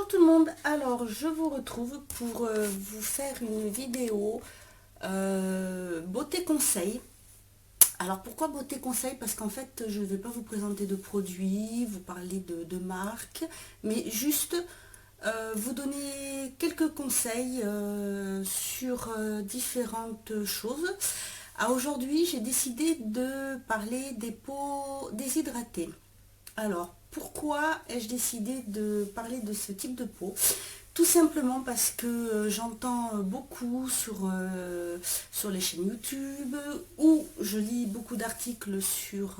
tout le monde, alors je vous retrouve pour vous faire une vidéo beauté conseil. Alors pourquoi beauté conseil? Parce qu'en fait je ne vais pas vous présenter de produits, vous parler de marques, mais juste vous donner quelques conseils sur différentes choses. Aujourd'hui j'ai décidé de parler des peaux déshydratées. Alors, pourquoi ai-je décidé de parler de ce type de peau? Tout simplement parce que j'entends beaucoup sur les chaînes YouTube ou je lis beaucoup d'articles sur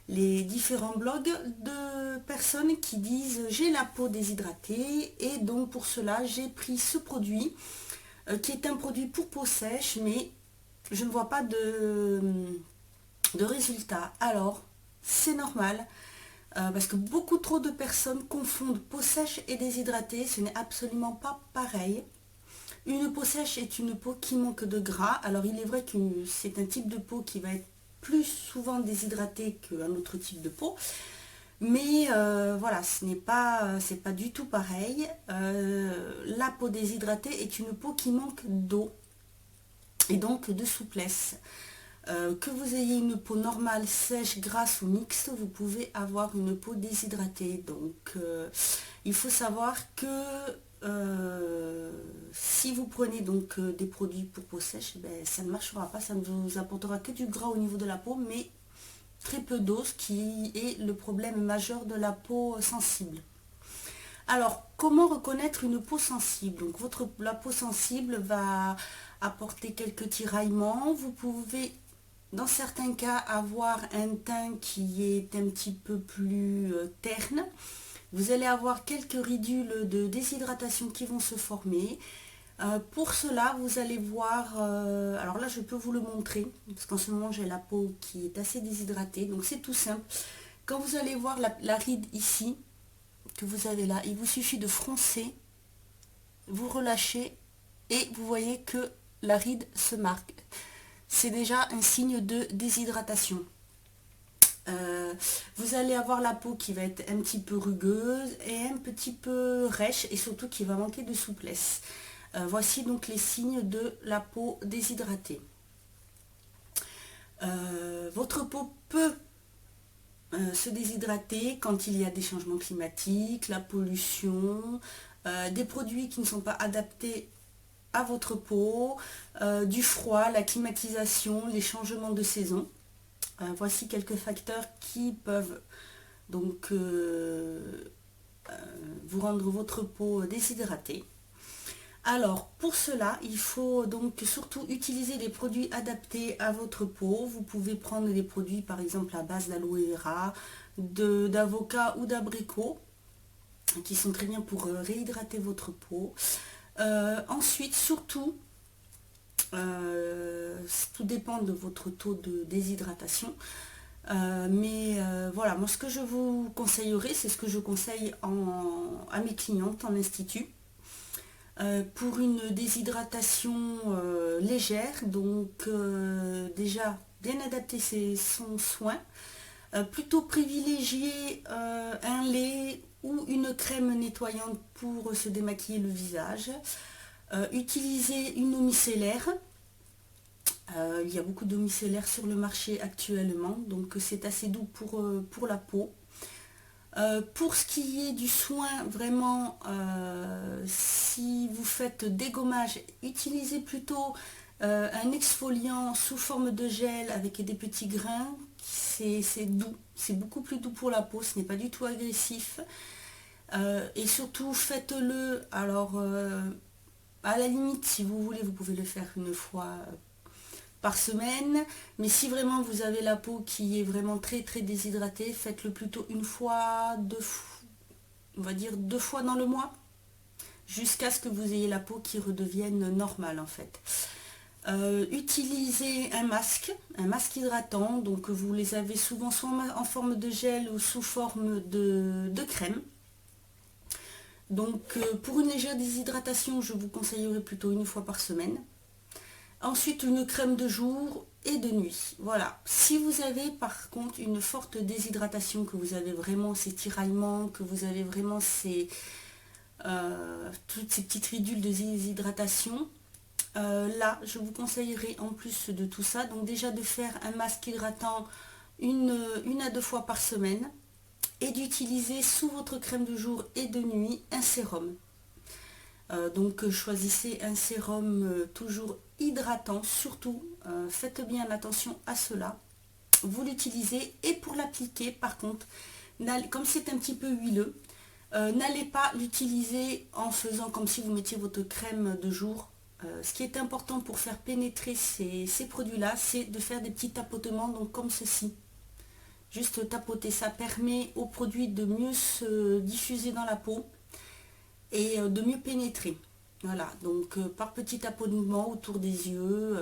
les différents blogs de personnes qui disent j'ai la peau déshydratée et donc pour cela j'ai pris ce produit qui est un produit pour peau sèche mais je ne vois pas de résultat. Alors, c'est normal. Parce que beaucoup trop de personnes confondent peau sèche et déshydratée, ce n'est absolument pas pareil. Une peau sèche est une peau qui manque de gras. Alors il est vrai que c'est un type de peau qui va être plus souvent déshydratée qu'un autre type de peau. Mais voilà, c'est pas du tout pareil. La peau déshydratée est une peau qui manque d'eau et donc de souplesse. Que vous ayez une peau normale, sèche, grasse ou mixte, vous pouvez avoir une peau déshydratée. Donc il faut savoir que si vous prenez donc des produits pour peau sèche, ben, ça ne marchera pas, ça ne vous apportera que du gras au niveau de la peau, mais très peu d'eau, ce qui est le problème majeur de la peau sensible. Alors, comment reconnaître une peau sensible? Donc, la peau sensible va apporter quelques tiraillements. Vous pouvez dans certains cas avoir un teint qui est un petit peu plus terne. Vous allez avoir quelques ridules de déshydratation qui vont se former. Pour cela, vous allez voir, alors là je peux vous le montrer, parce qu'en ce moment j'ai la peau qui est assez déshydratée, donc c'est tout simple. Quand vous allez voir la ride ici, que vous avez là, il vous suffit de froncer, vous relâchez et vous voyez que la ride se marque. C'est déjà un signe de déshydratation. Vous allez avoir la peau qui va être un petit peu rugueuse et un petit peu rêche et surtout qui va manquer de souplesse. Voici donc les signes de la peau déshydratée. Votre peau peut se déshydrater quand il y a des changements climatiques, la pollution, des produits qui ne sont pas adaptés à votre peau, du froid, la climatisation, les changements de saison. Voici quelques facteurs qui peuvent donc vous rendre votre peau déshydratée. Alors pour cela, il faut donc surtout utiliser des produits adaptés à votre peau. Vous pouvez prendre des produits par exemple à base d'aloe vera, d'avocat ou d'abricot qui sont très bien pour réhydrater votre peau. Ensuite, surtout, tout dépend de votre taux de déshydratation. Voilà, moi ce que je vous conseillerais, c'est ce que je conseille à mes clientes en institut. Pour une déshydratation légère, donc déjà bien adapter son soin, plutôt privilégier un lait ou une crème nettoyante pour se démaquiller le visage. Utiliser une eau micellaire. Il y a beaucoup d'eau micellaire sur le marché actuellement, donc c'est assez doux pour la peau. Pour ce qui est du soin, vraiment, si vous faites dégommage, utilisez plutôt un exfoliant sous forme de gel avec des petits grains. C'est doux, c'est beaucoup plus doux pour la peau, ce n'est pas du tout agressif. Et surtout, faites-le, alors, à la limite, si vous voulez, vous pouvez le faire une fois par semaine, mais si vraiment vous avez la peau qui est vraiment très très déshydratée, faites-le plutôt une fois, on va dire 2 fois dans le mois, jusqu'à ce que vous ayez la peau qui redevienne normale en fait. Utilisez un masque hydratant, donc vous les avez souvent soit en forme de gel ou sous forme de crème. Donc pour une légère déshydratation, je vous conseillerais plutôt une fois par semaine. Ensuite, une crème de jour et de nuit. Voilà. Si vous avez par contre une forte déshydratation, que vous avez vraiment ces tiraillements, que vous avez vraiment toutes ces petites ridules de déshydratation. Là, je vous conseillerais en plus de tout ça, donc déjà de faire un masque hydratant une à deux fois par semaine et d'utiliser sous votre crème de jour et de nuit un sérum. Donc choisissez un sérum toujours hydratant, surtout faites bien attention à cela. Vous l'utilisez et pour l'appliquer par contre, comme c'est un petit peu huileux, n'allez pas l'utiliser en faisant comme si vous mettiez votre crème de jour. Ce qui est important pour faire pénétrer ces produits-là, c'est de faire des petits tapotements, donc comme ceci. Juste tapoter, ça permet au produit de mieux se diffuser dans la peau et de mieux pénétrer. Voilà, donc par petits tapotements autour des yeux,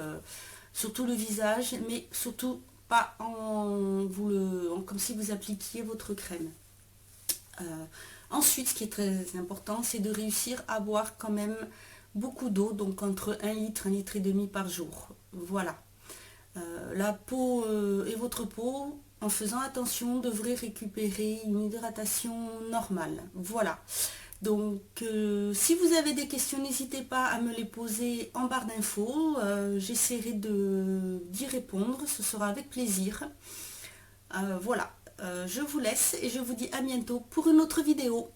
surtout le visage, mais surtout pas comme si vous appliquiez votre crème. Ensuite, ce qui est très important, c'est de réussir à boire quand même beaucoup d'eau, donc entre 1 litre, 1 litre et demi par jour. Voilà. La peau et votre peau, en faisant attention, devrait récupérer une hydratation normale. Voilà. Donc, si vous avez des questions, n'hésitez pas à me les poser en barre d'infos. J'essaierai d'y répondre. Ce sera avec plaisir. Voilà. Je vous laisse et je vous dis à bientôt pour une autre vidéo.